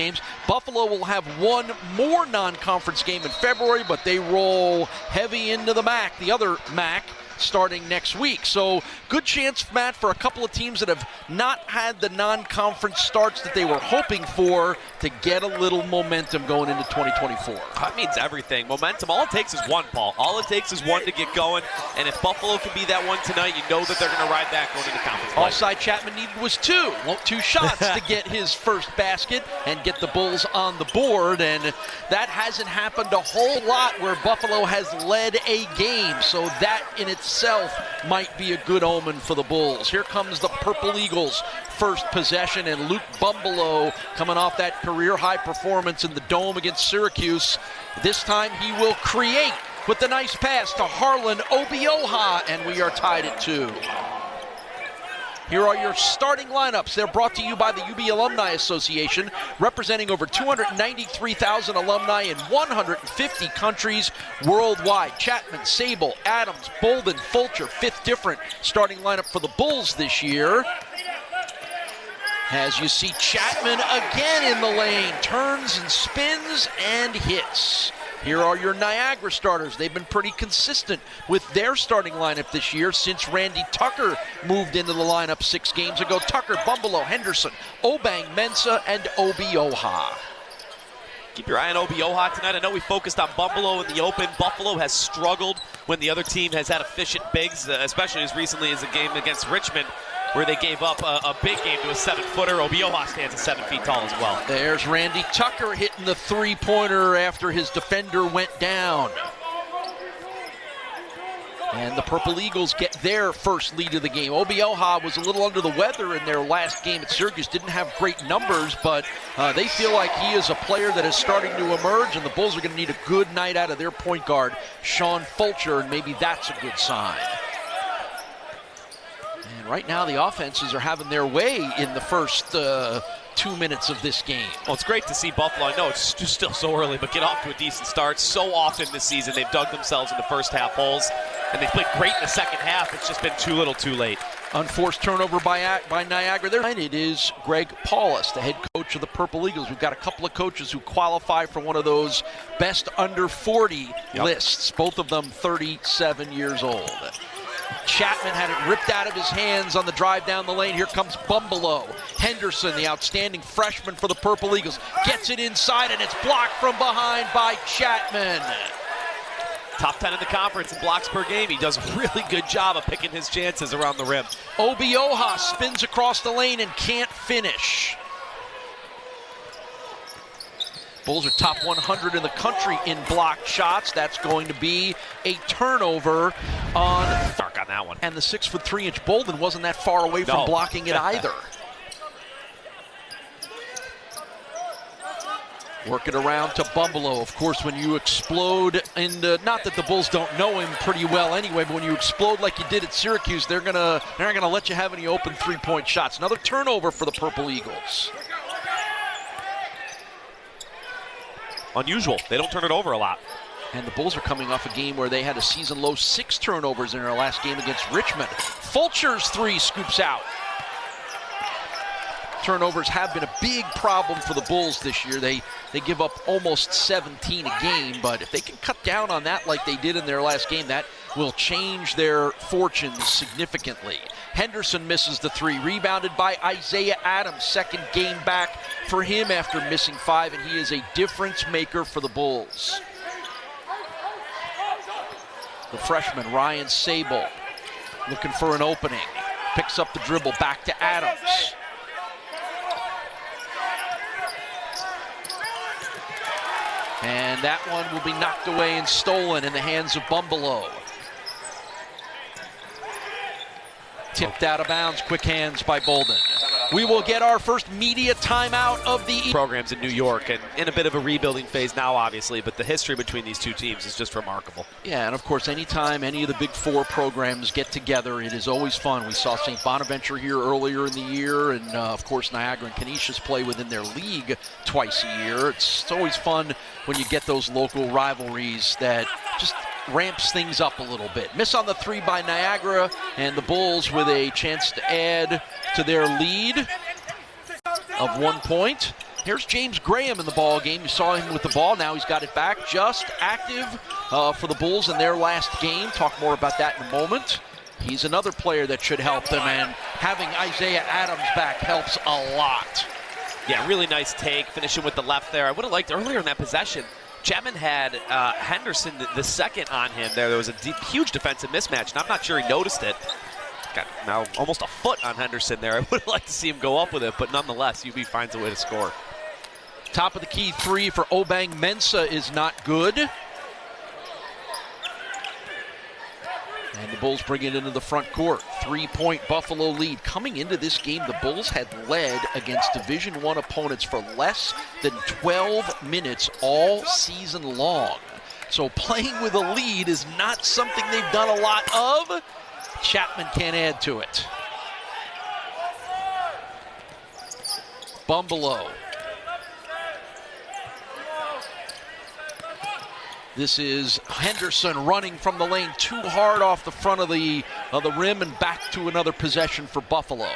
games. Buffalo will have one more non-conference game in February, but they roll heavy into the MAC, the other MAC, starting next week. So good chance, Matt, for a couple of teams that have not had the non-conference starts that they were hoping for to get a little momentum going into 2024. That means everything. Momentum, all it takes is one, Paul. All it takes is one to get going. And if Buffalo can be that one tonight, you know that they're going to ride that going into conference play. All Cy Chapman needed was two shots to get his first basket and get the Bulls on the board. And that hasn't happened a whole lot where Buffalo has led a game. So that in itself might be a good omen for the Bulls. Here comes the Purple Eagles' first possession, and Luke Bumbelow coming off that career-high performance in the Dome against Syracuse. This time he will create with the nice pass to Harlan Obioha, and we are tied at 2. Here are your starting lineups. They're brought to you by the UB Alumni Association, representing over 293,000 alumni in 150 countries worldwide. Chapman, Sable, Adams, Bolden, Fulcher, fifth different starting lineup for the Bulls this year. As you see Chapman again in the lane, turns and spins and hits. Here are your Niagara starters. They've been pretty consistent with their starting lineup this year since Randy Tucker moved into the lineup 6 games ago. Tucker, Bumbelow, Henderson, Obeng-Mensah, and Obioha. Keep your eye on Obioha tonight. I know we focused on Bumbelow in the open. Buffalo has struggled when the other team has had efficient bigs, especially as recently as a game against Richmond, where they gave up a big game to a 7-footer. Obioha stands at 7 feet tall as well. There's Randy Tucker hitting the three-pointer after his defender went down. And the Purple Eagles get their first lead of the game. Obioha was a little under the weather in their last game at Syracuse. Didn't have great numbers, but they feel like he is a player that is starting to emerge, and the Bulls are going to need a good night out of their point guard, Sean Fulcher, and maybe that's a good sign. And right now the offenses are having their way in the first 2 minutes of this game. Well, it's great to see Buffalo. I know it's just still so early, but get off to a decent start. So often this season they've dug themselves in the first half holes, and they've played great in the second half. It's just been too little too late. Unforced turnover by Niagara there. It is Greg Paulus, the head coach of the Purple Eagles. We've got a couple of coaches who qualify for one of those best under 40 lists, both of them 37 years old. Chapman had it ripped out of his hands on the drive down the lane. Here comes Bumbelow. Henderson, the outstanding freshman for the Purple Eagles, gets it inside, and it's blocked from behind by Chapman. Top 10 in the conference in blocks per game. He does a really good job of picking his chances around the rim. Obioha spins across the lane and can't finish. Bulls are top 100 in the country in blocked shots. That's going to be a turnover on Dark on that one. And the 6'3" Bolden wasn't that far away from blocking it either. Work it around to Bumbelow. Of course, when you explode, and not that the Bulls don't know him pretty well anyway, but when you explode like you did at Syracuse, they're not gonna let you have any open three-point shots. Another turnover for the Purple Eagles. Unusual. They don't turn it over a lot. And the Bulls are coming off a game where they had a season-low 6 turnovers in their last game against Richmond. Fulcher's three scoops out. Turnovers have been a big problem for the Bulls this year. They give up almost 17 a game, but if they can cut down on that like they did in their last game, that will change their fortunes significantly. Henderson misses the three, rebounded by Isaiah Adams. Second game back for him after missing 5, and he is a difference maker for the Bulls. The freshman, Ryan Sable, looking for an opening. Picks up the dribble, back to Adams. And that one will be knocked away and stolen in the hands of Bumbelow. Tipped out of bounds, quick hands by Bolden. We will get our first media timeout of the programs in New York, and in a bit of a rebuilding phase now, obviously, but the history between these two teams is just remarkable. Yeah, and of course, anytime any of the Big Four programs get together, it is always fun. We saw St. Bonaventure here earlier in the year, and of course, Niagara and Canisius play within their league twice a year. It's always fun when you get those local rivalries that just ramps things up a little bit. Miss on the three by Niagara, and the Bulls with a chance to add to their lead of 1 point. Here's James Graham in the ball game. You saw him with the ball. Now he's got it back. Just active for the Bulls in their last game. Talk more about that in a moment. He's another player that should help them, and having Isaiah Adams back helps a lot. Yeah, really nice take, finishing with the left there. I would have liked earlier in that possession, Chapman had Henderson the second on him there. There was a huge defensive mismatch, and I'm not sure he noticed it. Got now almost a foot on Henderson there. I would have liked to see him go up with it, but nonetheless, UB finds a way to score. Top of the key three for Obeng-Mensah is not good. And the Bulls bring it into the front court. 3-point Buffalo lead. Coming into this game, the Bulls had led against Division I opponents for less than 12 minutes all season long. So playing with a lead is not something they've done a lot of. Chapman can't add to it. Bumbalow. This is Henderson running from the lane too hard off the front of the rim and back to another possession for Buffalo.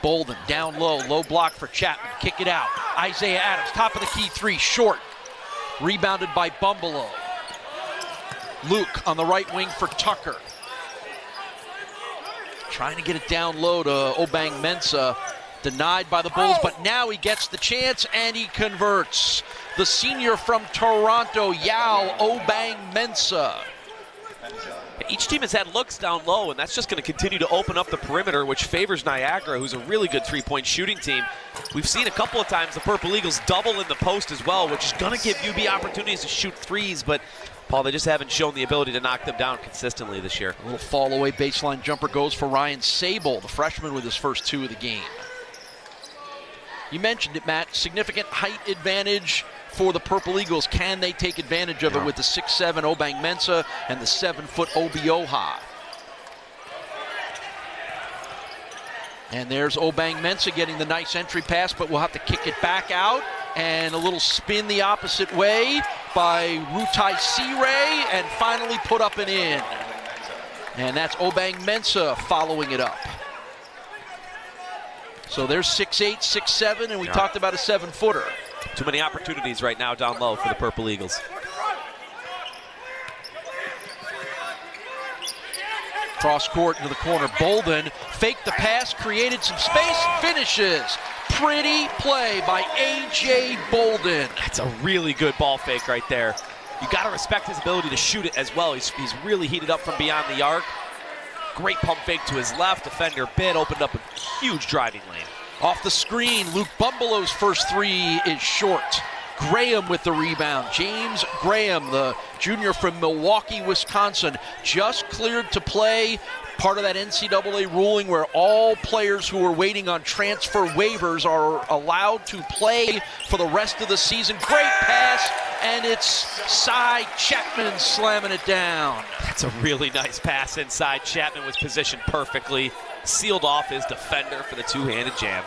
Bolden down low, low block for Chapman. Kick it out. Isaiah Adams, top of the key three, short. Rebounded by Bumbalow. Luke on the right wing for Tucker. Trying to get it down low to Obeng-Mensah. Denied by the Bulls, but now he gets the chance and he converts. The senior from Toronto, Yao Obeng-Mensah. Each team has had looks down low, and that's just going to continue to open up the perimeter, which favors Niagara, who's a really good three-point shooting team. We've seen a couple of times the Purple Eagles double in the post as well, which is going to give UB opportunities to shoot threes, but Paul, they just haven't shown the ability to knock them down consistently this year. A little fall-away baseline jumper goes for Ryan Sable, the freshman with his first two of the game. You mentioned it, Matt. Significant height advantage for the Purple Eagles. Can they take advantage of it with the 6'7" Obeng-Mensah and the 7-foot Obioha? And there's Obeng-Mensah getting the nice entry pass, but we'll have to kick it back out. And a little spin the opposite way by Rutai Sire, and finally put up and in. And that's Obeng-Mensah following it up. So there's 6'8", 6'7", and we talked about a 7-footer. Too many opportunities right now down low for the Purple Eagles. Cross court into the corner. Bolden faked the pass, created some space, finishes. Pretty play by A.J. Bolden. That's a really good ball fake right there. You got to respect his ability to shoot it as well. He's really heated up from beyond the arc. Great pump fake to his left. Defender bid, opened up a huge driving lane. Off the screen, Luke Bumbalow's first three is short. Graham with the rebound. James Graham, the junior from Milwaukee, Wisconsin, just cleared to play. Part of that NCAA ruling where all players who are waiting on transfer waivers are allowed to play for the rest of the season. Great pass, and it's Cy Chapman slamming it down. That's a really nice pass inside. Chapman was positioned perfectly, sealed off his defender for the two-handed jam.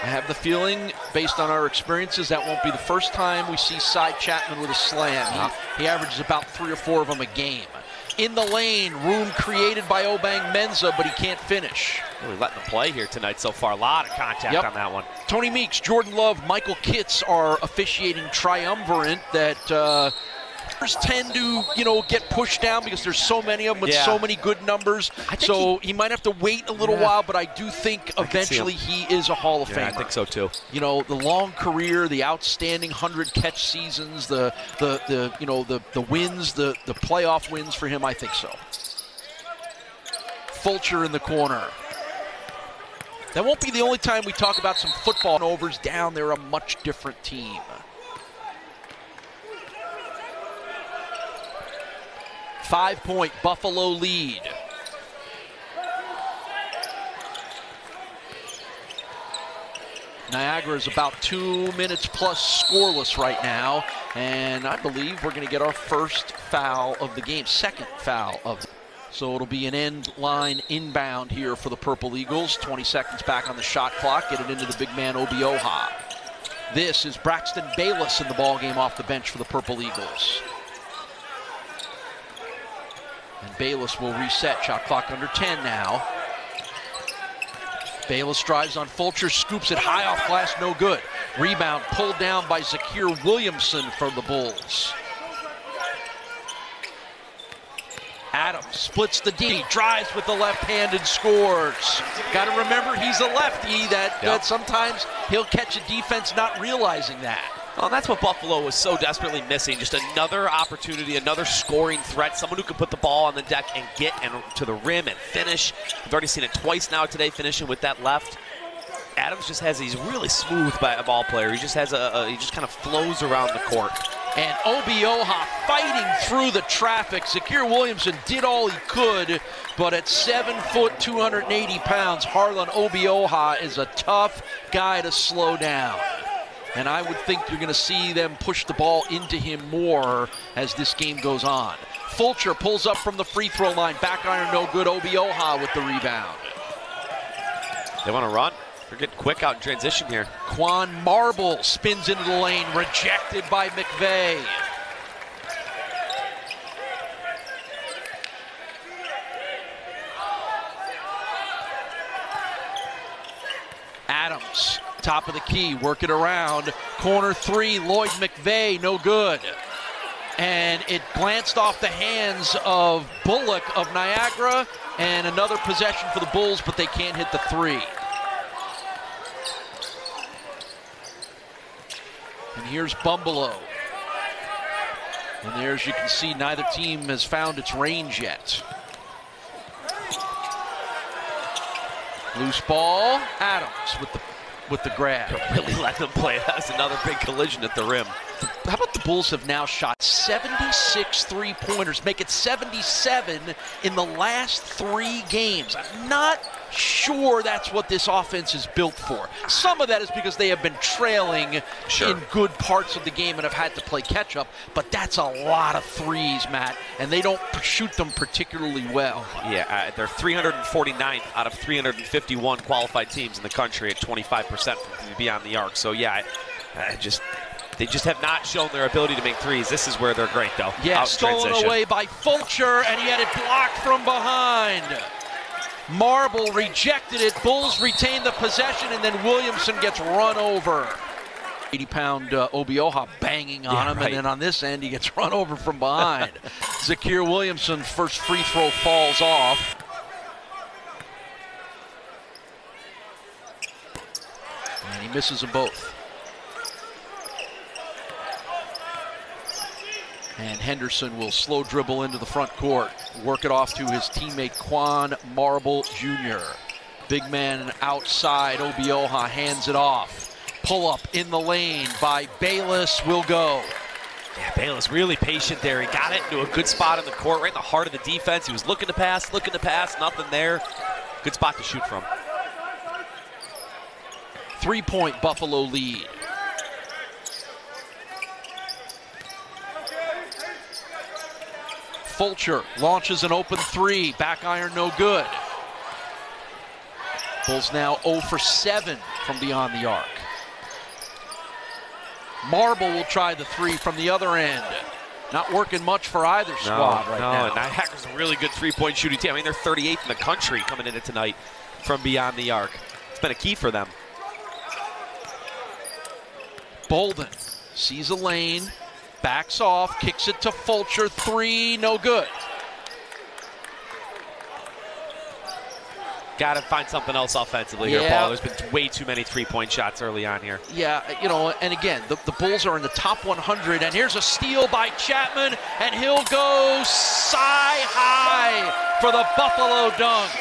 I have the feeling, based on our experiences, that won't be the first time we see Cy Chapman with a slam. He averages about 3 or 4 of them a game. In the lane, room created by Obeng-Mensah, but he can't finish. Really letting them play here tonight so far. A lot of contact on that one. Tony Meeks, Jordan Love, Michael Kitts are officiating triumvirate that tend to, get pushed down because there's so many of them with so many good numbers. So he might have to wait a little while, but I do think eventually he is a Hall of Famer. I think so too. The long career, the outstanding 100-catch seasons, the wins, the playoff wins for him, I think so. Fulcher in the corner. That won't be the only time we talk about some football overs down. They're a much different team. Five-point Buffalo lead. Niagara is about 2 minutes plus scoreless right now, and I believe we're going to get our first foul of the game, second foul of. So it'll be an end line inbound here for the Purple Eagles. 20 seconds back on the shot clock. Get it into the big man Obioha. This is Braxton Bayless in the ballgame off the bench for the Purple Eagles. And Bayless will reset. Shot clock under 10 now. Bayless drives on Fulcher, scoops it high off glass, no good. Rebound pulled down by Zakir Williamson for the Bulls. Adams splits the D, drives with the left hand and scores. Got to remember he's a lefty that sometimes he'll catch a defense not realizing that. Well, that's what Buffalo was so desperately missing. Just another opportunity, another scoring threat, someone who can put the ball on the deck and get to the rim and finish. We've already seen it twice now today, finishing with that left. Adams just has, he's really smooth by a ball player. He just has he just kind of flows around the court. And Obeng-Mensah fighting through the traffic. Zakir Williamson did all he could, but at 7 foot, 280 pounds, Harlan Obeng-Mensah is a tough guy to slow down. And I would think you're going to see them push the ball into him more as this game goes on. Fulcher pulls up from the free throw line. Back iron no good. Obeng-Mensah with the rebound. They want to run. They're getting quick out in transition here. Quan Marble spins into the lane. Rejected by McVeigh. Adams. Top of the key, work it around. Corner three, Lloyd McVeigh, no good. And it glanced off the hands of Bullock of Niagara, and another possession for the Bulls, but they can't hit the three. And here's Bumbelow. And there, as you can see, neither team has found its range yet. Loose ball, Adams with the grab. Really let them play. That was another big collision at the rim. How about the Bulls have now shot 76 three-pointers, make it 77 in the last 3 games. I'm not sure that's what this offense is built for. Some of that is because they have been trailing in good parts of the game and have had to play catch-up, but that's a lot of threes, Matt, and they don't shoot them particularly well. Yeah, they're 349th out of 351 qualified teams in the country at 25% from beyond the arc. So, yeah, they just have not shown their ability to make threes. This is where they're great, though. Yeah, stolen away by Fulcher, and he had it blocked from behind. Marble rejected it. Bulls retain the possession, and then Williamson gets run over. 80-pound Obeng-Mensah banging on him, and then on this end, he gets run over from behind. Zakir Williamson's first free throw falls off. And he misses them both. And Henderson will slow dribble into the front court, work it off to his teammate Quan Marble Jr. Big man outside, Obeng-Mensah hands it off. Pull up in the lane by Bayless will go. Yeah, Bayless really patient there. He got it into a good spot in the court, right in the heart of the defense. He was looking to pass, nothing there. Good spot to shoot from. 3-point Buffalo lead. Fulcher launches an open three. Back iron no good. Bulls now 0 for 7 from beyond the arc. Marble will try the three from the other end. Not working much for either squad right now. Niagara's a really good three-point shooting team. I mean, they're 38th in the country coming into tonight from beyond the arc. It's been a key for them. Bolden sees a lane. Backs off, kicks it to Fulcher, three, no good. Got to find something else offensively here, Paul. There's been way too many three-point shots early on here. Yeah, you know, and again, the Bulls are in the top 100, and here's a steal by Chapman, and he'll go high for the Buffalo dunk.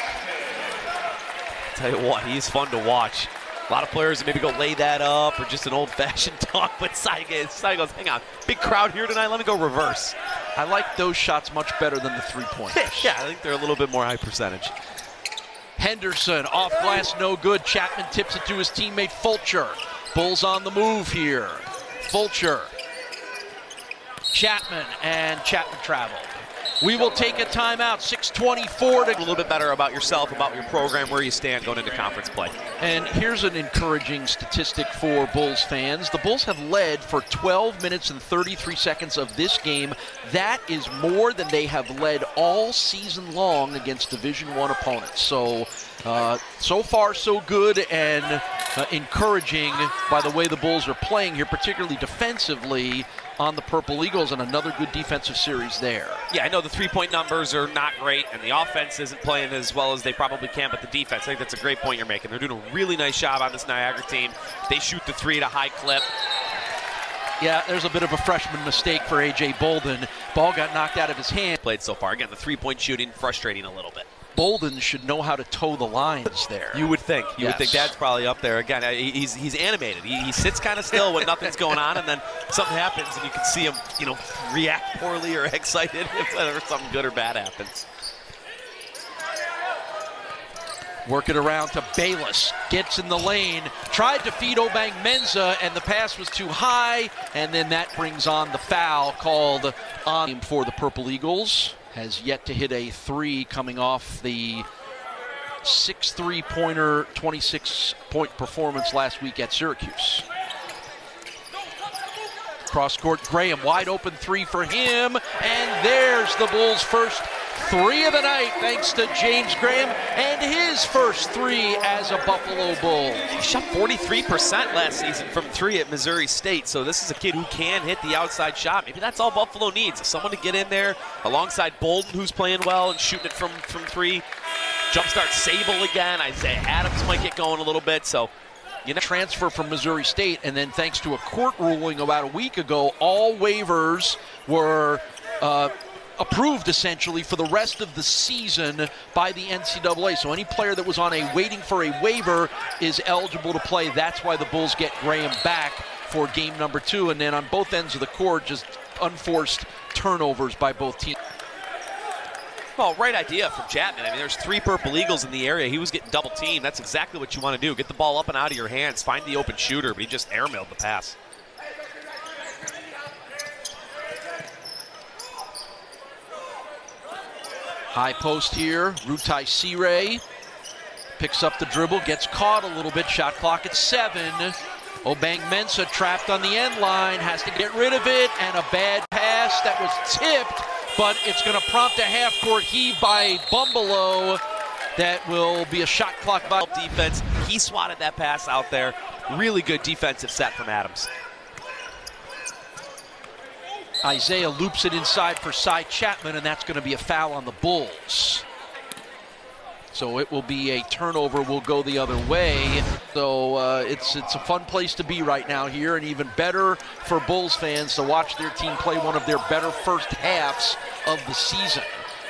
Tell you what, he's fun to watch. A lot of players maybe go lay that up or just an old-fashioned dunk, but Sai goes, hang on, big crowd here tonight, let me go reverse. I like those shots much better than the three-pointers. Yeah, I think they're a little bit more high percentage. Henderson off glass, no good. Chapman tips it to his teammate Fulcher. Bulls on the move here. Fulcher. Chapman, and Chapman traveled. We will take a timeout. 6:24 to A little bit better about yourself, about your program, where you stand going into conference play. And here's an encouraging statistic for Bulls fans. The Bulls have led for 12 minutes and 33 seconds of this game. That is more than they have led all season long against Division I opponents. So, so far so good, and encouraging by the way the Bulls are playing here, particularly defensively on the Purple Eagles, and another good defensive series there. Yeah, I know the three-point numbers are not great, and the offense isn't playing as well as they probably can, but the defense, I think that's a great point you're making. They're doing a really nice job on this Niagara team. They shoot the three at a high clip. Yeah, there's a bit of a freshman mistake for A.J. Bolden. Ball got knocked out of his hand. Played so far. Again, the three-point shooting frustrating a little bit. Bolden should know how to toe the lines there. You would think. You would Yes. think Dad's probably up there. Again, he's animated. He sits kind of still when nothing's going on, and then something happens, and you can see him, react poorly or excited if something good or bad happens. Work it around to Bayless. Gets in the lane. Tried to feed Obeng-Mensah, and the pass was too high, and then that brings on the foul called on for the Purple Eagles. Has yet to hit a three coming off the 6 3-pointer, 26-point performance last week at Syracuse. Cross court, Graham, wide open three for him, and there's the Bulls' first three of the night, thanks to James Graham, and his first three as a Buffalo Bull. He shot 43% last season from three at Missouri State, so this is a kid who can hit the outside shot. Maybe that's all Buffalo needs, someone to get in there alongside Bolden, who's playing well and shooting it from three. Jumpstart Sable again. Isaiah Adams might get going a little bit, so transfer from Missouri State, and then thanks to a court ruling about a week ago, all waivers were approved essentially for the rest of the season by the NCAA. So any player that was on waiting for a waiver is eligible to play. That's why the Bulls get Graham back for game number 2. And then on both ends of the court, just unforced turnovers by both teams. Well, right idea from Chapman. I mean, there's 3 Purple Eagles in the area. He was getting double teamed. That's exactly what you want to do. Get the ball up and out of your hands. Find the open shooter, but he just airmailed the pass. High post here. Rutai Sire picks up the dribble, gets caught a little bit. Shot clock at 7. Obeng-Mensah trapped on the end line, has to get rid of it, and a bad pass that was tipped, but it's going to prompt a half-court heave by Bumbalow. That will be a shot clock by defense. He swatted that pass out there. Really good defensive set from Adams. Isaiah loops it inside for Cy Chapman, and that's going to be a foul on the Bulls. So it will be a turnover, will go the other way. So it's a fun place to be right now here, and even better for Bulls fans to watch their team play one of their better first halves of the season.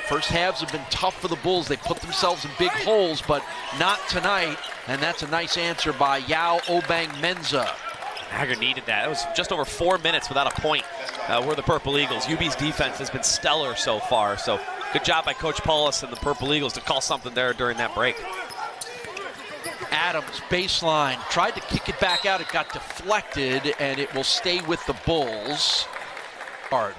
First halves have been tough for the Bulls. They put themselves in big holes, but not tonight, and that's a nice answer by Yao Obeng-Mensah. Niagara needed that. It was just over 4 minutes without a point were the Purple Eagles. UB's defense has been stellar so far, so good job by Coach Paulus and the Purple Eagles to call something there during that break. Adams, baseline, tried to kick it back out. It got deflected, and it will stay with the Bulls.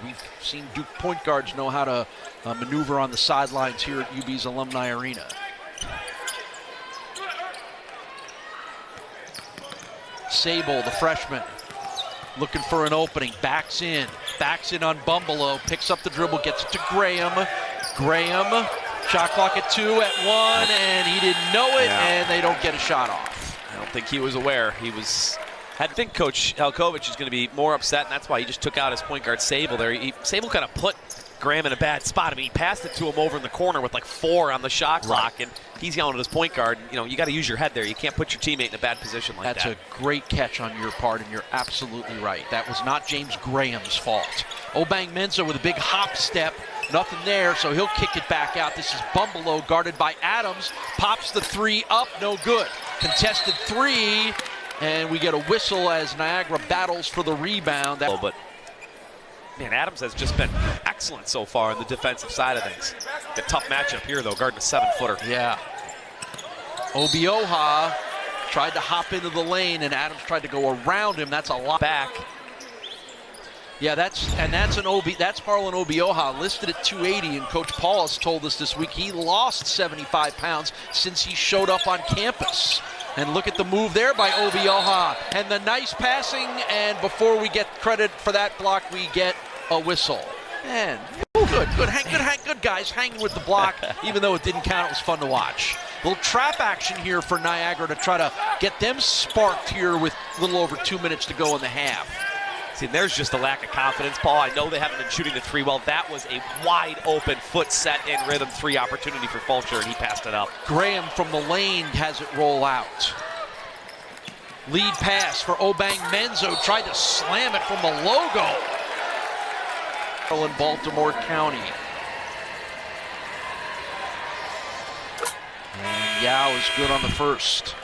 We've seen Duke point guards know how to maneuver on the sidelines here at UB's Alumni Arena. Sable, the freshman, looking for an opening, backs in on Bumbalow, picks up the dribble, gets it to Graham. Graham, shot clock at 2, at 1, and he didn't know it, and they don't get a shot off. I don't think he was aware. I think Coach Helkovich is going to be more upset, and that's why he just took out his point guard Sable there. Sable kind of put Graham in a bad spot. I mean, he passed it to him over in the corner with like 4 on the shot clock, and he's yelling at his point guard. You got to use your head there. You can't put your teammate in a bad position like that. That's a great catch on your part, and you're absolutely right. That was not James Graham's fault. Obeng-Mensah with a big hop step. Nothing there, so he'll kick it back out. This is Bumbalow guarded by Adams. Pops the 3 up, no good. Contested 3, and we get a whistle as Niagara battles for the rebound. But man, Adams has just been excellent so far on the defensive side of things. A tough matchup here, though, guarding a 7-footer. Yeah. Obioha tried to hop into the lane, and Adams tried to go around him. That's a lot back. Yeah, that's Harlan Obioha, listed at 280, and Coach Paulus told us this week he lost 75 pounds since he showed up on campus. And look at the move there by Obioha, and the nice passing, and before we get credit for that block, we get a whistle. And good guys, hanging with the block, even though it didn't count, it was fun to watch. A little trap action here for Niagara to try to get them sparked here with a little over 2 minutes to go in the half. See, there's just a lack of confidence, Paul. I know they haven't been shooting the three well. That was a wide open, foot set in rhythm three opportunity for Fulcher, and he passed it up. Graham from the lane has it roll out. Lead pass for Obeng-Mensah, tried to slam it from the logo. In Baltimore County. And Yao is good on the first.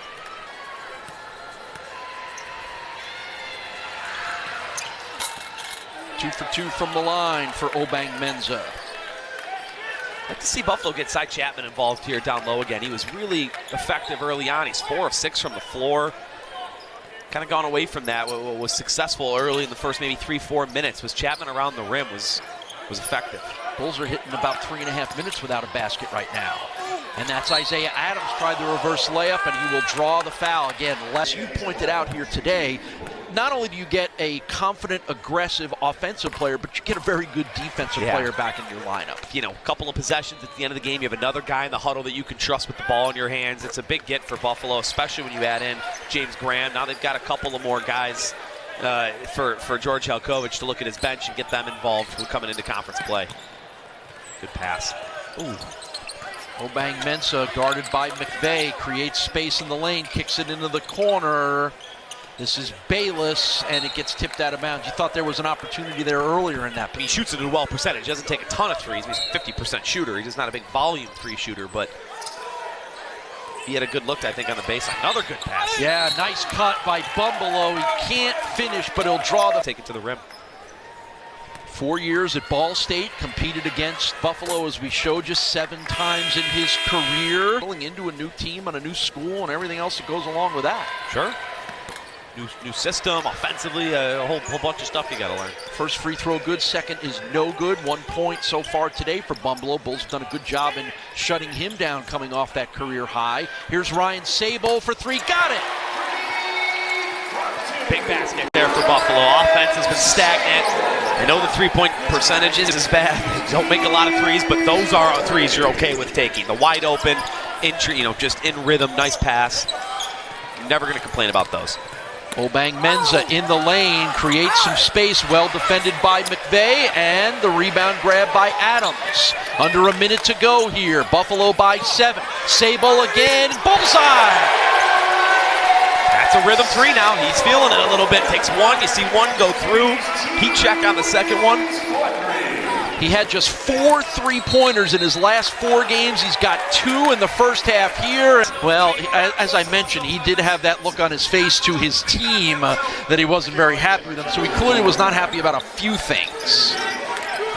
Two for two from the line for Obeng-Mensah. I'd like to see Buffalo get Cy Chapman involved here down low again. He was really effective early on. He's 4 of 6 from the floor. Kind of gone away from that. What was successful early in the first maybe 3-4 minutes was Chapman around the rim was effective. Bulls are hitting about 3.5 minutes without a basket right now. And that's Isaiah Adams tried the reverse layup, and he will draw the foul again. Les, you pointed out here today, not only do you get a confident, aggressive offensive player, but you get a very good defensive player back in your lineup. You know, a couple of possessions at the end of the game. You have another guy in the huddle that you can trust with the ball in your hands. It's a big get for Buffalo, especially when you add in James Graham. Now they've got a couple of more guys for George Helkovich to look at his bench and get them involved coming into conference play. Good pass. Ooh. Obeng-Mensah guarded by McVeigh, creates space in the lane, kicks it into the corner. This is Bayless, and it gets tipped out of bounds. You thought there was an opportunity there earlier in that. He shoots it at a well percentage. Doesn't take a ton of threes. He's a 50% shooter. He's just not a big volume three shooter, but he had a good look, I think, on the baseline. Another good pass. Yeah, nice cut by Bumbelow. He can't finish, but he'll draw the. Take it to the rim. 4 years at Ball State, competed against Buffalo, as we showed you, 7 times in his career. Going into a new team on a new school and everything else that goes along with that. Sure. New system, offensively, a whole bunch of stuff you got to learn. First free throw good, second is no good. 1 point so far today for Bumbelow. Bulls have done a good job in shutting him down coming off that career high. Here's Ryan Sabo for 3, got it! Big basket there for Buffalo. Offense has been stagnant. I know the three-point percentage is bad. Don't make a lot of threes, but those are threes you're okay with taking. The wide open, just in rhythm, nice pass. Never going to complain about those. Obeng-Mensah in the lane, creates some space, well defended by McVeigh, and the rebound grab by Adams. Under a minute to go here. Buffalo by 7. Sabo again, bullseye! That's a rhythm three now. He's feeling it a little bit. Takes one. You see one go through. He checked on the second one. He had just 4 3-pointers in his last 4 games. He's got 2 in the first half here. Well, as I mentioned, he did have that look on his face to his team that he wasn't very happy with them. So he clearly was not happy about a few things.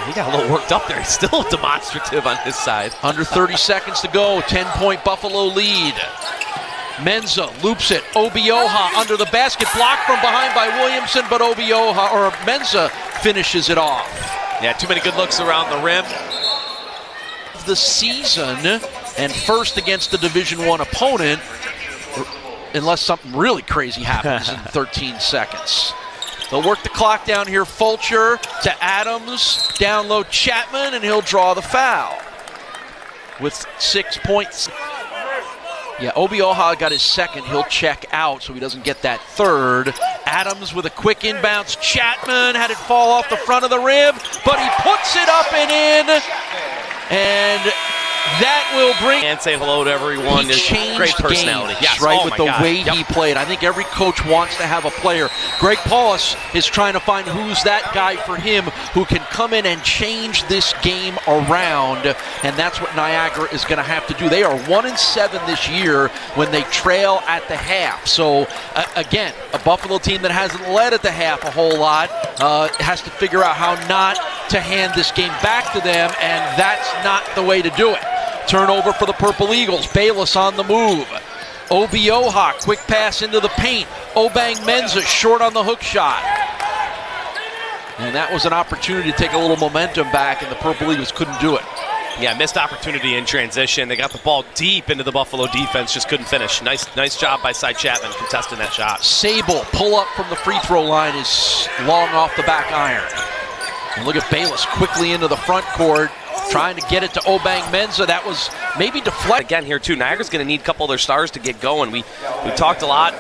He got a little worked up there. He's still demonstrative on his side. Under 30 seconds to go. 10-point Buffalo lead. Mensah loops it. Obioha under the basket, blocked from behind by Williamson, but Mensah finishes it off. Yeah, too many good looks around the rim. The season, and first against the Division I opponent, unless something really crazy happens in 13 seconds. They'll work the clock down here. Fulcher to Adams, down low Chapman, and he'll draw the foul with 6 points. Yeah, Obioha got his second. He'll check out so he doesn't get that third. Adams with a quick inbounds. Chapman had it fall off the front of the rim, but he puts it up and in. And that will bring... And say hello to everyone. He changed great personality. Games, yes. right, with the way he played. I think every coach wants to have a player. Greg Paulus is trying to find who's that guy for him who can come in and change this game around, and that's what Niagara is going to have to do. They are 1-7 this year when they trail at the half. So, again, a Buffalo team that hasn't led at the half a whole lot has to figure out how not to hand this game back to them, and that's not the way to do it. Turnover for the Purple Eagles. Bayless on the move. Obioha, quick pass into the paint. Obeng-Mensah short on the hook shot. And that was an opportunity to take a little momentum back, and the Purple Eagles couldn't do it. Yeah, missed opportunity in transition. They got the ball deep into the Buffalo defense, just couldn't finish. Nice job by Cy Chapman contesting that shot. Sable, pull up from the free throw line, is long off the back iron. And look at Bayless quickly into the front court, trying to get it to Obeng-Mensah. That was maybe deflected. Again here too, Niagara's going to need a couple of their stars to get going. We talked a lot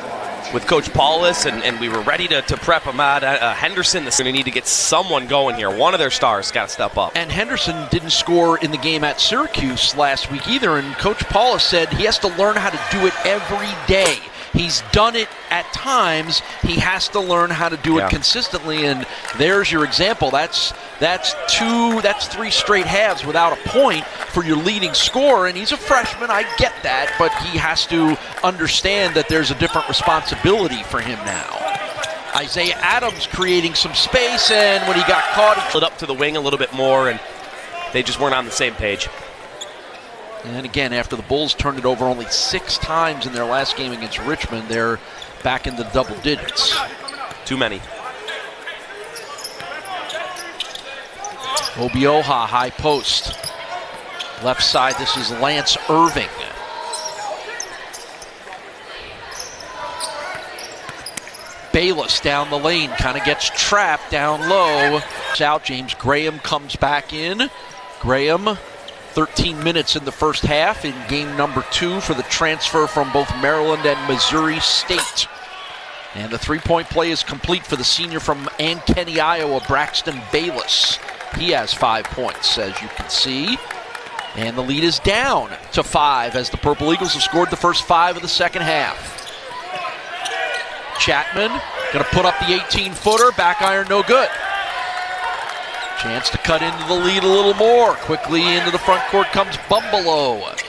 with Coach Paulus, and we were ready to prep Ahmad Henderson. They're going to need to get someone going here. One of their stars got to step up. And Henderson didn't score in the game at Syracuse last week either, and Coach Paulus said he has to learn how to do it every day. He's done it at times. He has to learn how to do it consistently, and there's your example. That's 3 straight halves without a point for your leading scorer, and he's a freshman. I get that, but he has to understand that there's a different responsibility for him now. Isaiah Adams creating some space, and when he got caught, he lit up to the wing a little bit more, and they just weren't on the same page. And again, after the Bulls turned it over only 6 times in their last game against Richmond, they're back in the double digits. Too many. Obioha, high post. Left side, this is Lance Irving. Bayless down the lane, kind of gets trapped down low. Out, James Graham comes back in. Graham, 13 minutes in the first half in game number 2 for the transfer from both Maryland and Missouri State. And the three-point play is complete for the senior from Ankeny, Iowa, Braxton Bayless. He has 5 points, as you can see. And the lead is down to 5 as the Purple Eagles have scored the first 5 of the second half. Chapman gonna put up the 18-footer, back iron no good. Chance to cut into the lead a little more. Quickly into the front court comes Bumbelow.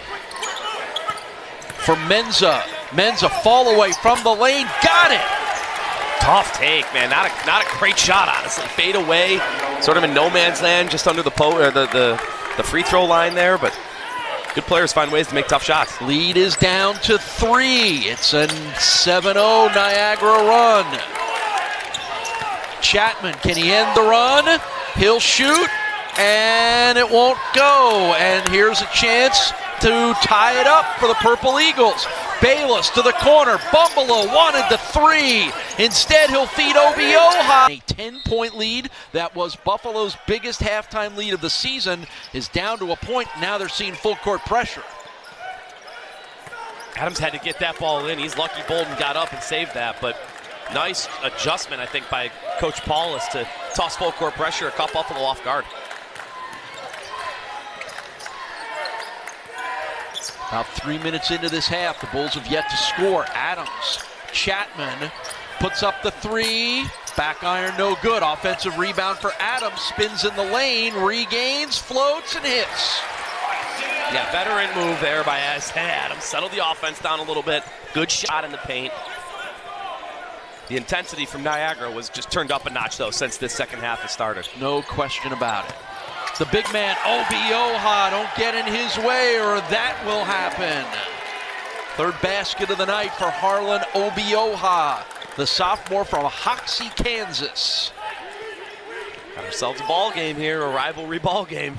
For Mensah. Mensah fall away from the lane. Got it! Tough take, man. Not a great shot, honestly. Fade away, sort of in no man's land, just under the free throw line there, but good players find ways to make tough shots. Lead is down to 3. It's a 7-0 Niagara run. Chapman, can he end the run? He'll shoot, and it won't go. And here's a chance to tie it up for the Purple Eagles. Bayless to the corner. Bumbelow wanted the 3. Instead, he'll feed Obioha. A 10-point lead that was Buffalo's biggest halftime lead of the season is down to a point. Now they're seeing full court pressure. Adams had to get that ball in. He's lucky Bolden got up and saved that, but nice adjustment, I think, by Coach Paulus to toss full court pressure, caught Buffalo off guard. About 3 minutes into this half, the Bulls have yet to score. Adams, Chapman puts up the 3. Back iron no good. Offensive rebound for Adams. Spins in the lane, regains, floats, and hits. Yeah, veteran move there by Adams. Settled the offense down a little bit. Good shot in the paint. The intensity from Niagara was just turned up a notch, though, since this second half has started. No question about it. The big man, Obioha, don't get in his way or that will happen. Third basket of the night for Harlan Obioha, the sophomore from Hoxie, Kansas. Got ourselves a ball game here, a rivalry ball game.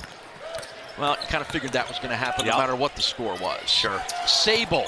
Well, you kind of figured that was going to happen no matter what the score was. Sure. Sable.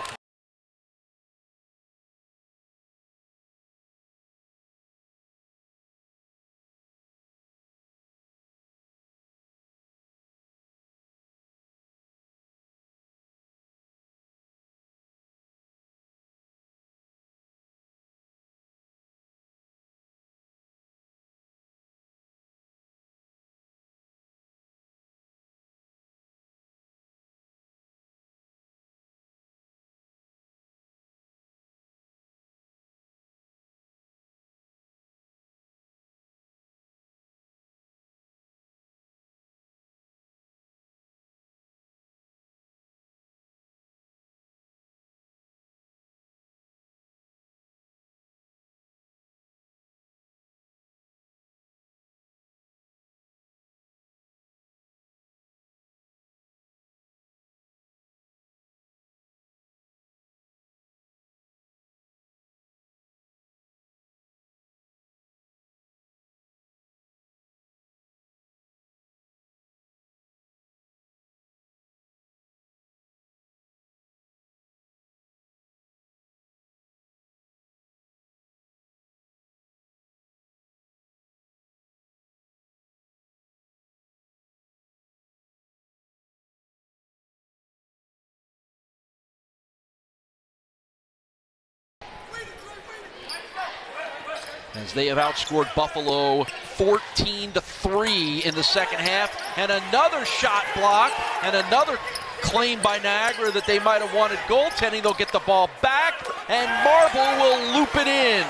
as they have outscored Buffalo 14-3 in the second half. And another shot block and another claim by Niagara that they might have wanted goaltending. They'll get the ball back, and Marble will loop it in.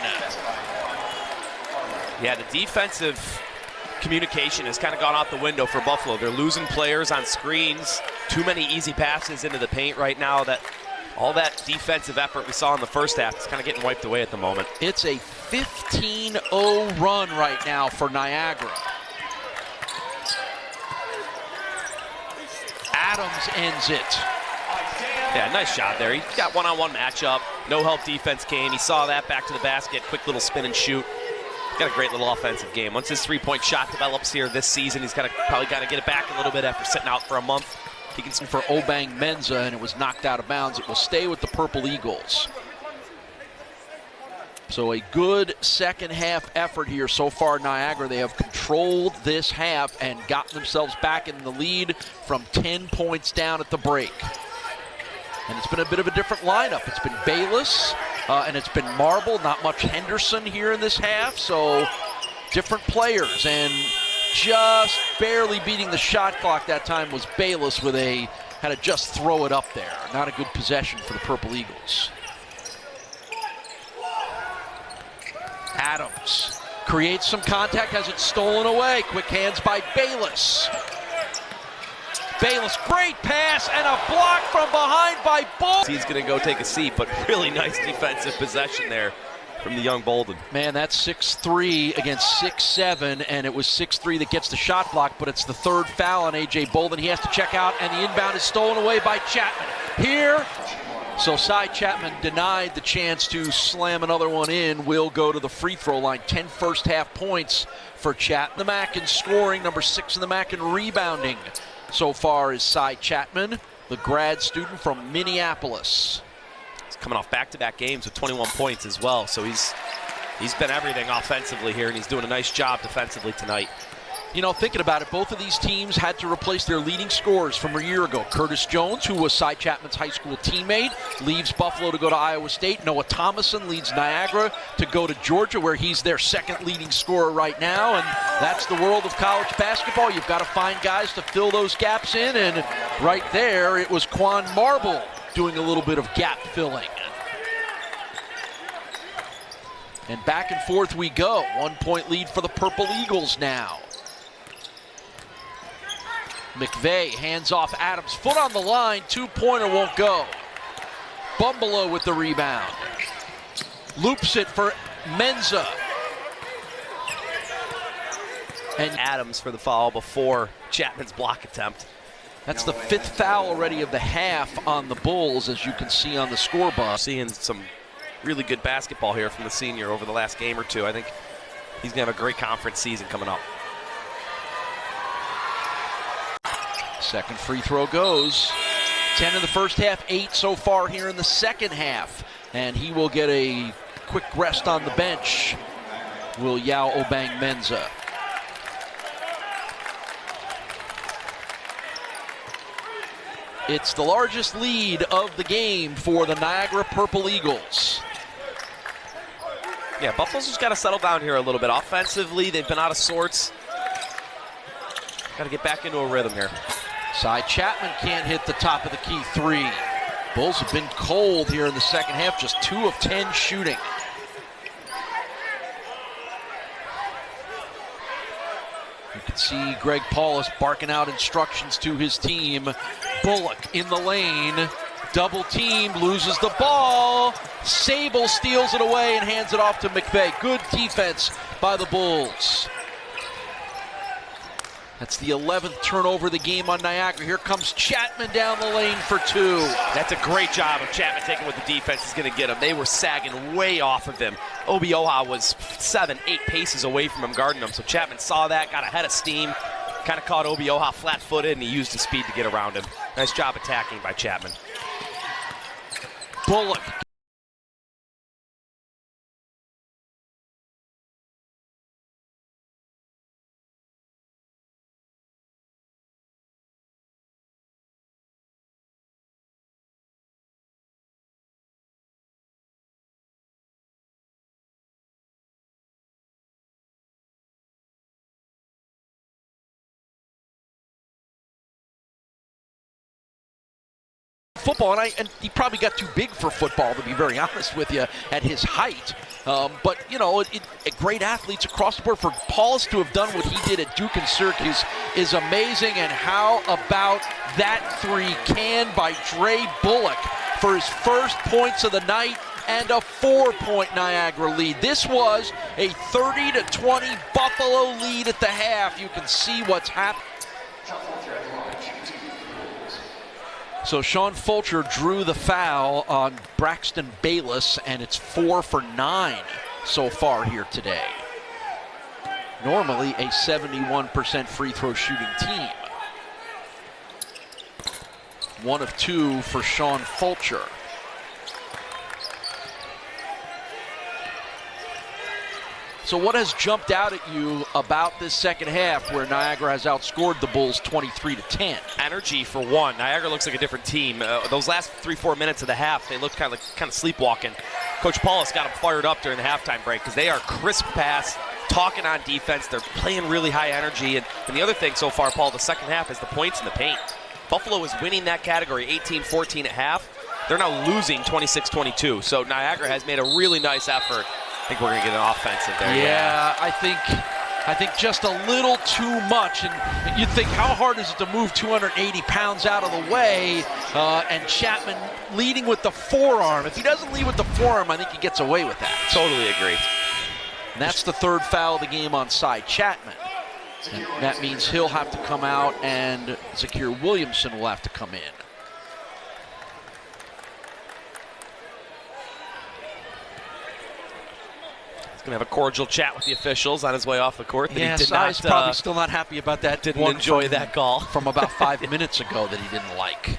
Yeah, the defensive communication has kind of gone out the window for Buffalo. They're losing players on screens. Too many easy passes into the paint right now. That all that defensive effort we saw in the first half is kind of getting wiped away at the moment. It's a 15-0 run right now for Niagara. Adams ends it. Yeah, nice shot there. He got one-on-one matchup. No help defense came. He saw that, back to the basket, quick little spin and shoot. Got a great little offensive game. Once his three-point shot develops here this season, he's probably got to get it back a little bit after sitting out for a month. Dickinson for Obeng-Mensah, and it was knocked out of bounds. It will stay with the Purple Eagles. So a good second half effort here so far, Niagara. They have controlled this half and gotten themselves back in the lead from 10 points down at the break. And it's been a bit of a different lineup. It's been Bayless, and it's been Marble, not much Henderson here in this half, so different players. And just barely beating the shot clock that time was Bayless with had to just throw it up there. Not a good possession for the Purple Eagles. Adams creates some contact, has it stolen away. Quick hands by Bayless. Bayless, great pass, and a block from behind by Bull. He's going to go take a seat, but really nice defensive possession there from the young Bolden. Man, that's 6'3" against 6'7", and it was 6'3" that gets the shot block, but it's the third foul on A.J. Bolden. He has to check out, and the inbound is stolen away by Chapman. Here, so Cy Chapman denied the chance to slam another one in. Will go to the free throw line. 10 first half points for Chapman. The Mackin scoring, number 6 in the Mackin rebounding so far is Cy Chapman, the grad student from Minneapolis. He's coming off back-to-back games with 21 points as well, so he's been everything offensively here, and he's doing a nice job defensively tonight. You know, thinking about it, both of these teams had to replace their leading scorers from a year ago. Curtis Jones, who was Cy Chapman's high school teammate, leaves Buffalo to go to Iowa State. Noah Thomason leads Niagara to go to Georgia, where he's their second leading scorer right now. And that's the world of college basketball. You've got to find guys to fill those gaps in. And right there, it was Quan Marble doing a little bit of gap filling. And back and forth we go. 1 point lead for the Purple Eagles now. McVeigh hands off Adams, foot on the line, two-pointer won't go. Bumbalo with the rebound. Loops it for Mensah. And Adams for the foul before Chapman's block attempt. That's the 5th foul already of the half on the Bulls, as you can see on the scoreboard. Seeing some really good basketball here from the senior over the last game or two. I think he's going to have a great conference season coming up. Second free throw goes. 10 in the first half, 8 so far here in the second half. And he will get a quick rest on the bench. Will Yao Obeng-Mensah. It's the largest lead of the game for the Niagara Purple Eagles. Yeah, Buffalo's just got to settle down here a little bit. Offensively, they've been out of sorts. Got to get back into a rhythm here. Cy Chapman can't hit the top of the key three. Bulls have been cold here in the second half, just 2 of 10 shooting. You can see Greg Paulus barking out instructions to his team. Bullock in the lane, double team, loses the ball. Sable steals it away and hands it off to McVeigh. Good defense by the Bulls. That's the 11th turnover of the game on Niagara. Here comes Chapman down the lane for 2. That's a great job of Chapman taking what the defense is going to get him. They were sagging way off of him. Obi-Oha was 7, 8 paces away from him, guarding him. So Chapman saw that, got ahead of steam, kind of caught Obi-Oha flat-footed, and he used his speed to get around him. Nice job attacking by Chapman. Bullock football, and he probably got too big for football, to be very honest with you, at his height. But, you know, great athletes across the board. For Paulus to have done what he did at Duke and Syracuse is amazing. And how about that three canned by Dre Bullock for his first points of the night and a 4-point Niagara lead. This was a 30-20 Buffalo lead at the half. You can see what's happening. So Sean Fulcher drew the foul on Braxton Bayless, and it's 4 for 9 so far here today. Normally a 71% free throw shooting team. 1 of 2 for Sean Fulcher. So what has jumped out at you about this second half where Niagara has outscored the Bulls 23-10? Energy for one. Niagara looks like a different team. Those last 3-4 minutes of the half, they looked kind of sleepwalking. Coach Paulus got them fired up during the halftime break because they are crisp pass, talking on defense. They're playing really high energy. And the other thing so far, Paul, the second half is the points in the paint. Buffalo is winning that category 18-14 at half. They're now losing 26-22. So Niagara has made a really nice effort. I think we're going to get an offensive there. Yeah, I think just a little too much. And you'd think, how hard is it to move 280 pounds out of the way? And Chapman leading with the forearm. If he doesn't lead with the forearm, I think he gets away with that. Totally agree. And that's the third foul of the game on side Chapman. And that means he'll have to come out, and Zakir Williamson will have to come in. Going to have a cordial chat with the officials on his way off the court. Yeah, Sai's probably still not happy about that. Didn't enjoy that call from about 5 minutes ago that he didn't like.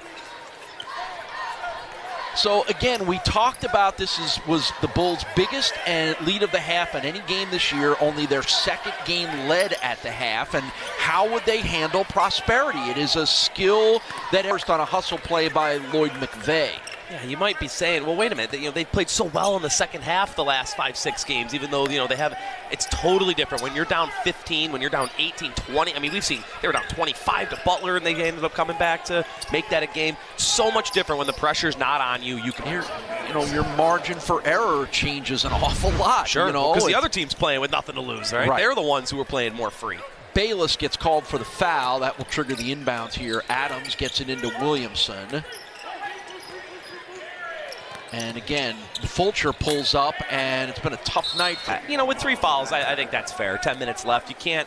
So again, we talked about this was the Bulls' biggest lead of the half in any game this year, only their second game led at the half. And how would they handle prosperity? It is a skill that first on a hustle play by Lloyd McVeigh. Yeah, you might be saying, well, wait a minute. They've played so well in the second half the last 5-6 games, even though, they have. It's totally different. When you're down 15, when you're down 18, 20. I mean, we've seen they were down 25 to Butler, and they ended up coming back to make that a game. So much different when the pressure's not on you. You can your margin for error changes an awful lot. Sure, because the other team's playing with nothing to lose, right? They're the ones who are playing more free. Bayless gets called for the foul. That will trigger the inbounds here. Adams gets it into Williamson. And again, Fulcher pulls up, and it's been a tough night. With 3 fouls, I think that's fair. 10 minutes left. You can't,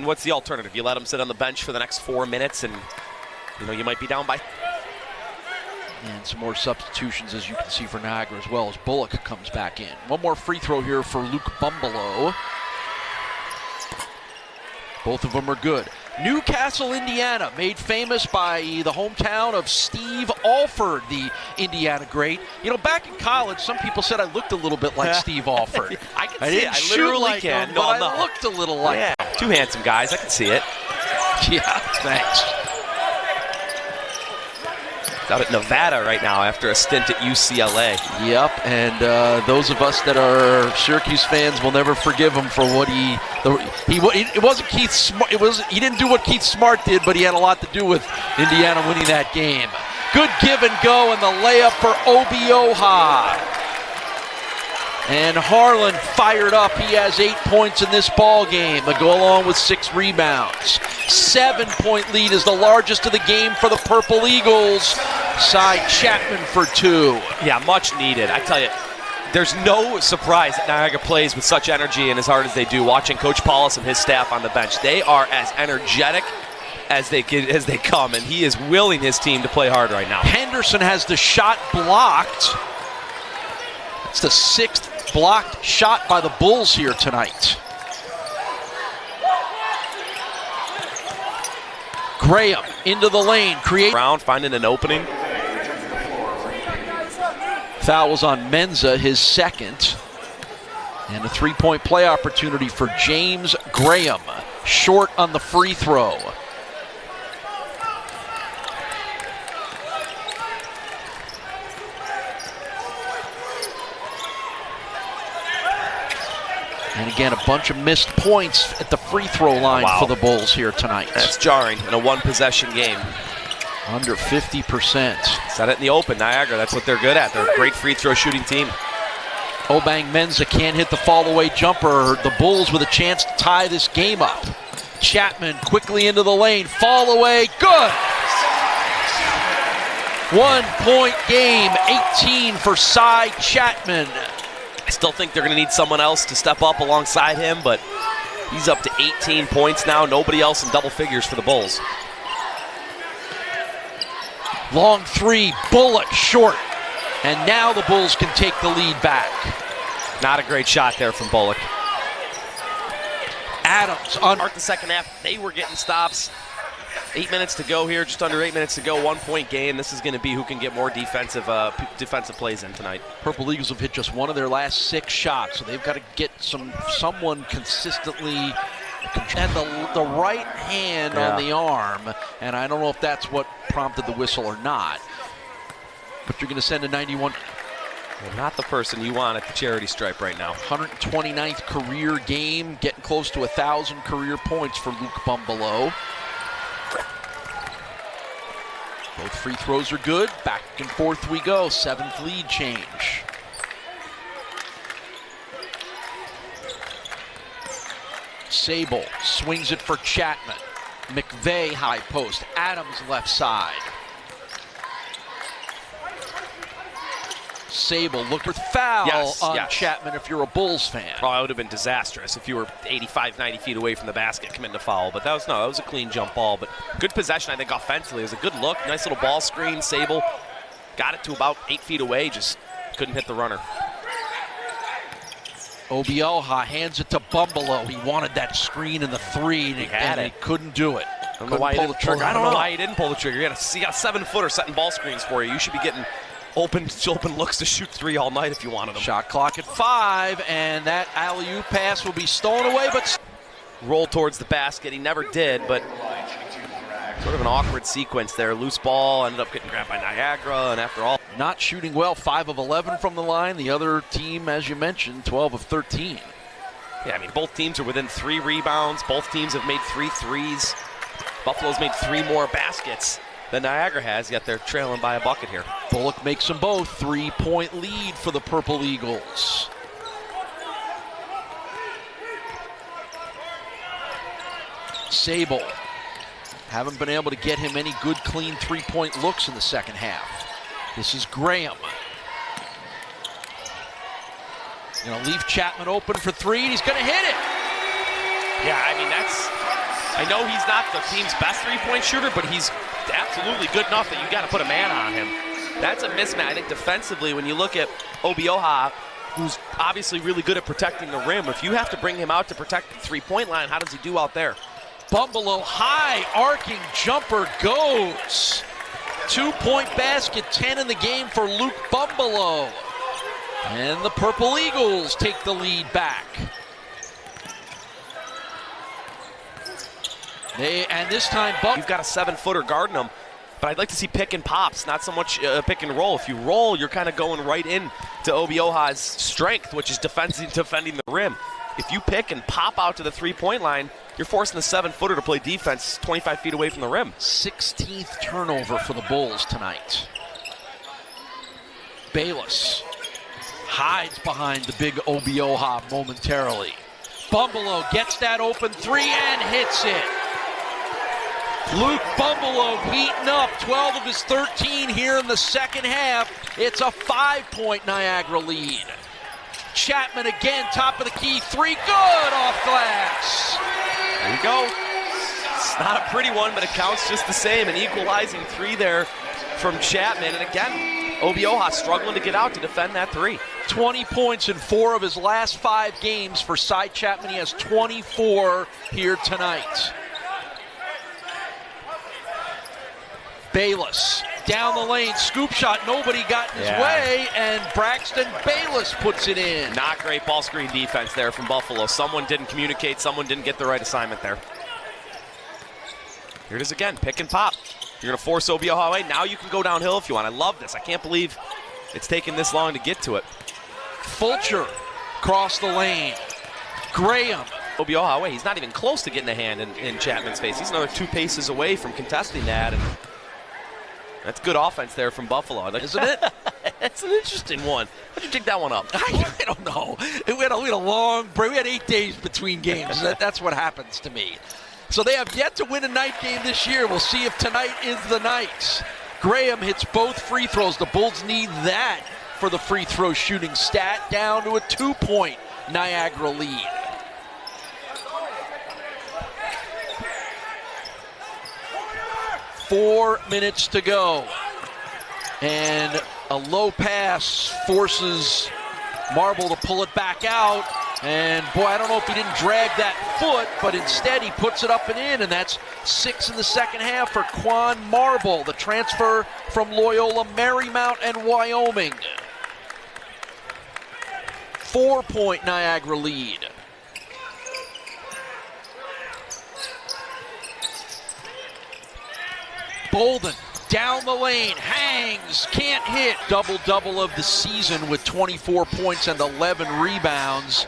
what's the alternative? You let him sit on the bench for the next 4 minutes, and, you might be down by. And some more substitutions, as you can see, for Niagara as well, as Bullock comes back in. One more free throw here for Luke Bumbalow. Both of them are good. Newcastle, Indiana, made famous by the hometown of Steve Alford, the Indiana great. Back in college, some people said I looked a little bit like Steve Alford. I can see it. I literally can. But I looked a little like him. 2 handsome guys. I can see it. Yeah, thanks. Out at Nevada right now after a stint at UCLA. Yep, and those of us that are Syracuse fans will never forgive him for what it wasn't Keith Smart. He didn't do what Keith Smart did, but he had a lot to do with Indiana winning that game. Good give and go, and the layup for Obeng-Mensah. And Harlan fired up. He has 8 points in this ball game to go along with 6 rebounds. 7-point lead is the largest of the game for the Purple Eagles. Side Chapman for 2. Yeah, much needed. I tell you, there's no surprise that Niagara plays with such energy and as hard as they do. Watching Coach Paulus and his staff on the bench, they are as energetic as they come, and he is willing his team to play hard right now. Henderson has the shot blocked. It's the 6th blocked shot by the Bulls here tonight. Graham into the lane, Brown finding an opening. Foul was on Mensah, his second. And a 3-point play opportunity for James Graham. Short on the free throw. And again, a bunch of missed points at the free throw line for the Bulls here tonight. That's jarring in a 1-possession game. Under 50%. Set it in the open, Niagara. That's what they're good at. They're a great free throw shooting team. Obeng-Mensah can't hit the fall-away jumper. The Bulls with a chance to tie this game up. Chapman quickly into the lane. Fall away. Good. 1 point game. 18 for Cy Chapman. I still think they're going to need someone else to step up alongside him, but he's up to 18 points now. Nobody else in double figures for the Bulls. Long three. Bullock short. And now the Bulls can take the lead back. Not a great shot there from Bullock. Adams on The second half, they were getting stops. 8 minutes to go here, just under 8 minutes to go. 1 point game. This is going to be who can get more defensive plays in tonight. Purple Eagles have hit just one of their last 6 shots, so they've got to get someone consistently and the right hand on the arm, and I don't know if that's what prompted the whistle or not. But you're going to send a 91. Well, not the person you want at the charity stripe right now. 129th career game, getting close to 1,000 career points for Luke Bumbelow. Both free throws are good. Back and forth we go. 7th lead change. Sable swings it for Chapman. McVeigh high post. Adams left side. Sable look for foul on Chapman if you're a Bulls fan. Probably would have been disastrous if you were 85, 90 feet away from the basket committing to foul. But that was a clean jump ball. But good possession, I think, offensively. It was a good look. Nice little ball screen. Sable got it to about 8 feet away. Just couldn't hit the runner. Obioha hands it to Bumbelow. He wanted that screen in the 3, and he couldn't do it. I don't know why he didn't pull the trigger. You got a 7-footer setting ball screens for you. You should be getting open looks to shoot 3 all night if you wanted them. Shot clock at 5, and that alley-oop pass will be stolen away, but roll towards the basket. He never did, but sort of an awkward sequence there. Loose ball, ended up getting grabbed by Niagara, and after all, not shooting well. 5 of 11 from the line. The other team, as you mentioned, 12 of 13. Yeah, I mean, both teams are within 3 rebounds. Both teams have made 3 threes. Buffalo's made 3 more baskets than Niagara has, yet they're trailing by a bucket here. Bullock makes them both. 3-point lead for the Purple Eagles. Sable. Haven't been able to get him any good, clean 3-point looks in the second half. This is Graham. Going to leave Chapman open for 3, and he's going to hit it. Yeah, I mean, I know he's not the team's best 3-point shooter, but he's absolutely good enough that you got to put a man on him. That's a mismatch. I think defensively, when you look at Obioha, who's obviously really good at protecting the rim, if you have to bring him out to protect the 3-point line, how does he do out there? Bumbelow, high arcing jumper goes. 2-point basket, 10 in the game for Luke Bumbelow. And the Purple Eagles take the lead back. And this time, you've got a 7-footer guarding them, but I'd like to see pick and pops, not so much pick and roll. If you roll, you're kind of going right in to Obioha's strength, which is defending the rim. If you pick and pop out to the 3-point line, you're forcing the 7-footer to play defense 25 feet away from the rim. 16th turnover for the Bulls tonight. Bayless hides behind the big Obioha momentarily. Bumbelow gets that open 3 and hits it. Luke Bumbelow heating up, 12 of his 13 here in the second half. It's a 5-point Niagara lead. Chapman again, top of the key, 3, good off glass. There you go. It's not a pretty one, but it counts just the same. An equalizing 3 there from Chapman. And again, Obioha struggling to get out to defend that 3. 20 points in 4 of his last 5 games for Cy Chapman. He has 24 here tonight. Bayless down the lane, scoop shot, nobody got in his way, and Braxton Bayless puts it in. Not great ball screen defense there from Buffalo. Someone didn't communicate, someone didn't get the right assignment there. Here it is again, pick and pop. You're going to force Obioha away. Now you can go downhill if you want. I love this. I can't believe it's taken this long to get to it. Fulcher across the lane. Graham. Obioha away. He's not even close to getting a hand in Chapman's face. He's another 2 paces away from contesting that. And That's good offense there from Buffalo, isn't it? That's an interesting one. How'd you dig that one up? I don't know. We had a long break. We had 8 days between games. That's what happens to me. So they have yet to win a night game this year. We'll see if tonight is the night. Graham hits both free throws. The Bulls need that for the free throw shooting stat, down to a 2-point Niagara lead. Four minutes to go. And a low pass forces Marble to pull it back out. And boy, I don't know if he didn't drag that foot, but instead he puts it up and in, and that's 6 in the second half for Quan Marble, the transfer from Loyola Marymount and Wyoming. 4-point Niagara lead. Bolden down the lane, hangs, can't hit. Double-double of the season with 24 points and 11 rebounds.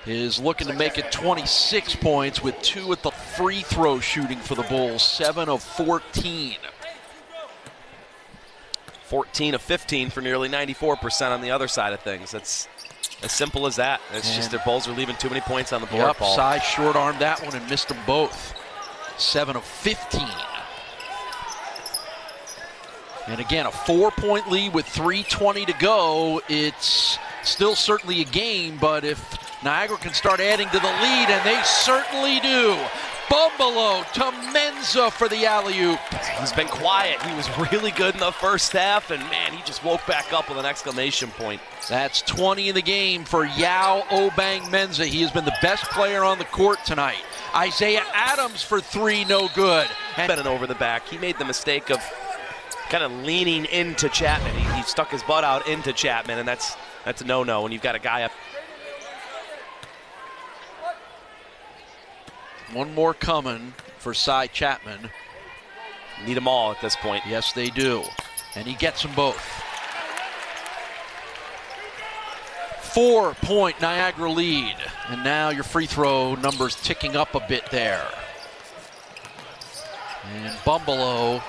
Is looking to make it 26 points with 2 at the free throw shooting for the Bulls, 7 of 14. 14 of 15 for nearly 94% on the other side of things. That's as simple as that. It's just their Bulls are leaving too many points on the board, Paul. Side short-armed that one and missed them both. 7 of 15. And again, a 4-point lead with 3:20 to go. It's still certainly a game, but if Niagara can start adding to the lead, and they certainly do. Bumbalo to Mensah for the alley-oop. He's been quiet. He was really good in the first half, and man, he just woke back up with an exclamation point. That's 20 in the game for Yao Obeng-Mensah. He has been the best player on the court tonight. Isaiah Adams for 3, no good. And been over the back. He made the mistake of kind of leaning into Chapman. He stuck his butt out into Chapman, and that's a no-no when you've got a guy up. One more coming for Cy Chapman. Need them all at this point. Yes, they do. And he gets them both. 4-point Niagara lead. And now your free throw numbers ticking up a bit there. And Bumbalo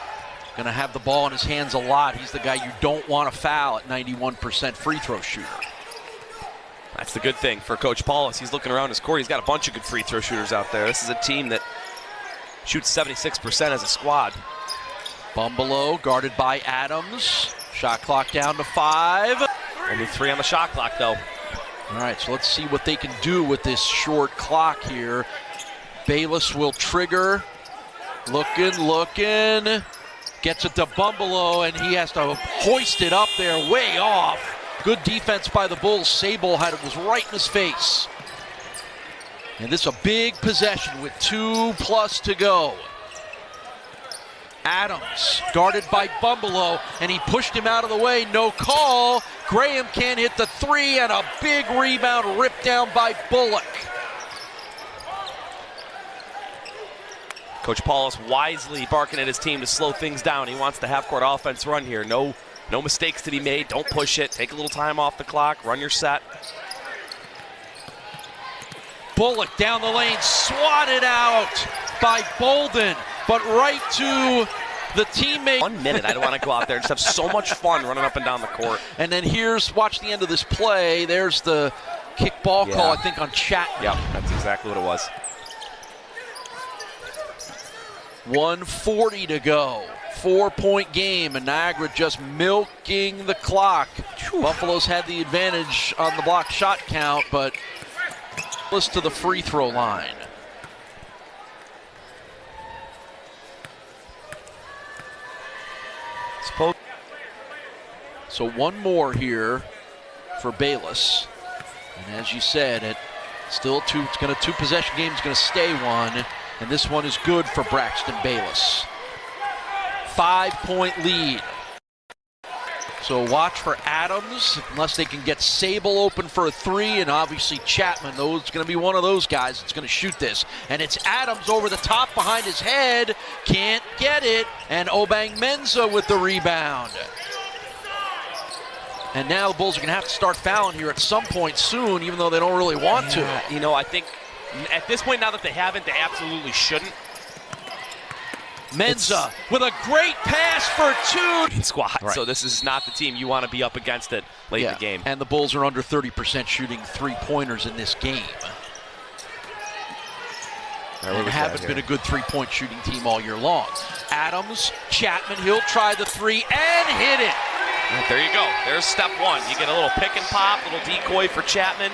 going to have the ball in his hands a lot. He's the guy you don't want to foul at 91% free throw shooter. That's the good thing for Coach Paulus. He's looking around his court. He's got a bunch of good free throw shooters out there. This is a team that shoots 76% as a squad. Bumbalo guarded by Adams. Shot clock down to 5. Only 3 on the shot clock, though. All right, so let's see what they can do with this short clock here. Bayless will trigger. Looking. Gets it to Bumbalo, and he has to hoist it up there way off. Good defense by the Bulls. Sable was right in his face. And this is a big possession with 2+ to go. Adams guarded by Bumbalo, and he pushed him out of the way. No call. Graham can't hit the 3, and a big rebound ripped down by Bullock. Coach Paulus wisely barking at his team to slow things down. He wants the half-court offense run here. No mistakes to be made. Don't push it. Take a little time off the clock. Run your set. Bullock down the lane, swatted out by Bolden, but right to the teammate. 1 minute. I don't want to go out there and just have so much fun running up and down the court. And then watch the end of this play. There's the kickball call, I think, on Chapman. Yep, that's exactly what it was. 1:40 to go. 4-point game, and Niagara just milking the clock. Buffalo's had the advantage on the block shot count, but close to the free throw line. So one more here for Bayless. And as you said, it's going to 2-possession game is going to stay 1, and this one is good for Braxton Bayless. 5-point lead. So watch for Adams, unless they can get Sable open for a 3, and obviously Chapman. It's going to be one of those guys that's going to shoot this. And it's Adams over the top behind his head. Can't get it. And Obeng-Mensah with the rebound. And now the Bulls are going to have to start fouling here at some point soon, even though they don't really want to. You know, I think at this point, now that they haven't, they absolutely shouldn't. Mensah with a great pass for two. Squad. Right. So this is not the team you want to be up against it late in the game. And the Bulls are under 30% shooting three-pointers in this game. And haven't been a good three-point shooting team all year long. Adams, Chapman, he'll try the three and hit it. There you go. There's step one. You get a little pick and pop, little decoy for Chapman.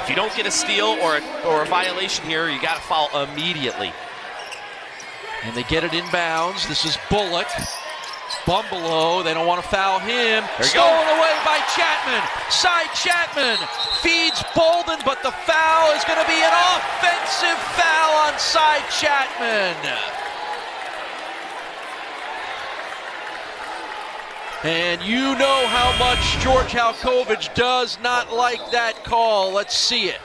If you don't get a steal or a violation here, you got to foul immediately. And they get it inbounds. This is Bullock. Bumbelow, they don't want to foul him. Stolen away by Chapman. Side Chapman feeds Bolden, but the foul is going to be an offensive foul on Side Chapman. And you know how much George Halkovich does not like that call. Let's see it.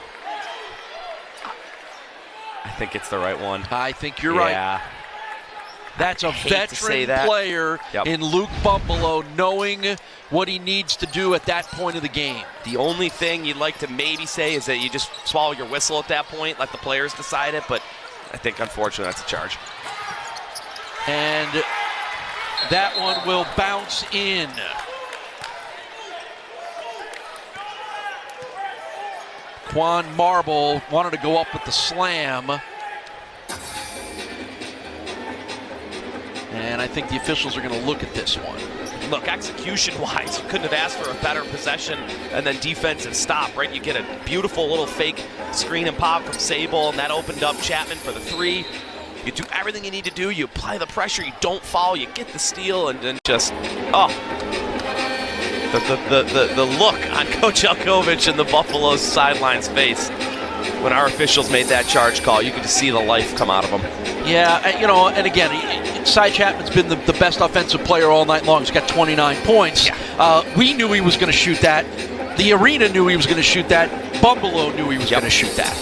I think it's the right one. I think you're right. That's a veteran player in Luke Bumbelow knowing what he needs to do at that point of the game. The only thing you'd like to maybe say is that you just swallow your whistle at that point, let the players decide it, but I think unfortunately that's a charge. And that one will bounce in. Quan Marble wanted to go up with the slam. And I think the officials are going to look at this one. Look, execution-wise, you couldn't have asked for a better possession and then defensive stop, right? You get a beautiful little fake screen and pop from Sable, and that opened up Chapman for the three. You do everything you need to do. You apply the pressure. You don't foul. You get the steal, and then just, the look on Coach Halkovich and the Buffalo's sidelines face when our officials made that charge call. You could just see the life come out of them. Yeah, you know, and again, Cy Chapman's been the best offensive player all night long. He's got 29 points. Yeah. We knew he was going to shoot that. The arena knew he was going to shoot that. Bumbelow knew he was going to shoot that.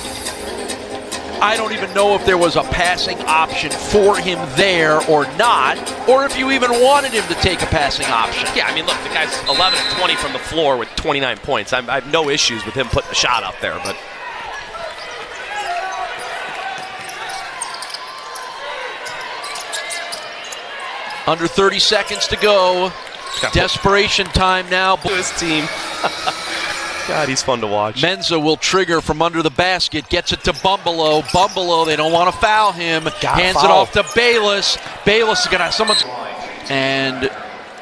I don't even know if there was a passing option for him there or not, or if you even wanted him to take a passing option. Yeah, I mean, look, the guy's 11 of 20 from the floor with 29 points. I have no issues with him putting a shot up there, but... Under 30 seconds to go. Desperation time now. His team. God, he's fun to watch. Mensah will trigger from under the basket, gets it to Bumbelow. Bumbelow, they don't want to foul him. Hands it off to Bayless. Bayless is going to have someone's... And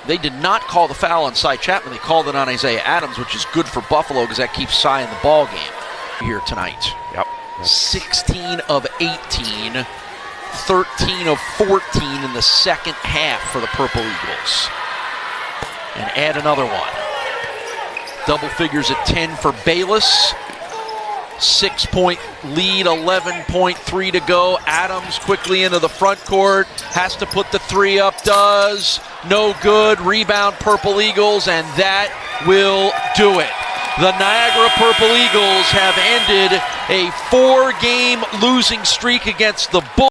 they did not call the foul on Cy Chapman. They called it on Isaiah Adams, which is good for Buffalo because that keeps Cy in the ball game here tonight. 16 of 18. 13 of 14 in the second half for the Purple Eagles. And add another one. Double figures at 10 for Bayless. 6-point lead, 11.3 to go. Adams quickly into the front court. Has to put the three up, does. No good. Rebound Purple Eagles, and that will do it. The Niagara Purple Eagles have ended a 4-game losing streak against the Bulls.